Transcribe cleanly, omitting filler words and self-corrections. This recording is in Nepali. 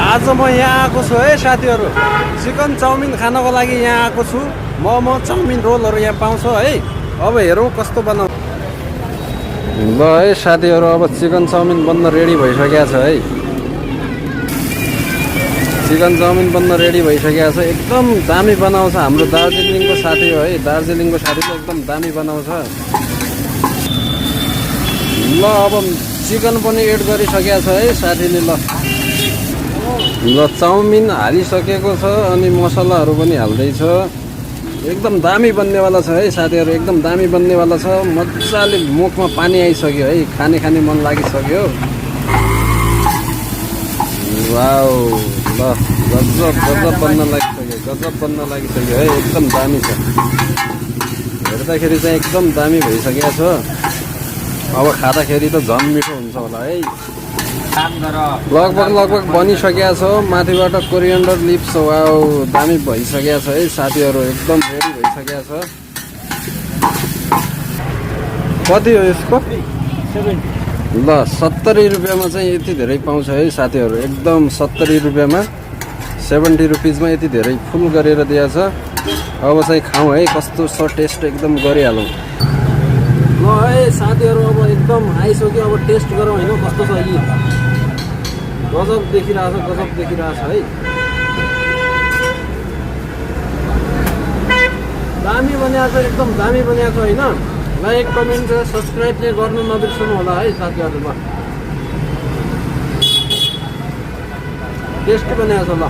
आज म यहाँ आएको छु है साथीहरू, चिकन चाउमिन खानको लागि यहाँ आएको छु। मोमो चाउमिन रोलहरू यहाँ पाउँछ है। अब हेरौँ कस्तो बनाउ। ल है साथीहरू, अब चिकन चाउमिन बन्न रेडी भइसकेको छ है। चिकन चाउमिन बन्न रेडी भइसकेको छ। एकदम दामी बनाउँछ हाम्रो दार्जिलिङको साथी हो है। दार्जिलिङको साथीले एकदम दामी बनाउँछ। ल अब चिकन पनि एड गरिसकेको छ है साथीले। ल चाउमिन हालिसकेको छ अनि मसलाहरू पनि हाल्दैछ। एकदम दामी बन्नेवाला छ है साथीहरू, एकदम दामी बन्नेवाला छ। मजाले मुखमा पानी आइसक्यो है, खाने मन लागिसक्यो। वाउ, ल गजब बन्न लागिसक्यो है। एकदम दामी छ, हेर्दाखेरि चाहिँ एकदम दामी भइसकेको छ। अब खाँदाखेरि त झन् मिठो हुन्छ होला है। लगभग बनिसकेको छ। माथिबाट कोरिएन्डर लिप्स, वाउ दामी भइसकेको छ है साथीहरू, एकदम रेडी भइसकेको छ। कति हो यसको? ल 70 रुपियाँमा चाहिँ यति धेरै पाउँछ है साथीहरू। एकदम 70 रुपियाँमा, 70 रुपिजमा यति धेरै फुल गरेर दिएछ। अब चाहिँ खाउँ है, कस्तो छ टेस्ट एकदम गरिहालौँ। ल है साथीहरू, अब एकदम आइसक्यो। अब टेस्ट गरौँ होइन, कस्तो छ यी। गजब देखिरहेछ है। दामी बनिएको छ, एकदम दामी बनिएको छ होइन। लाइक कमेन्ट र सब्सक्राइब चाहिँ गर्नु नबिर्सनु होला है साथीहरू। ल टेस्ट बनाएको छ। ल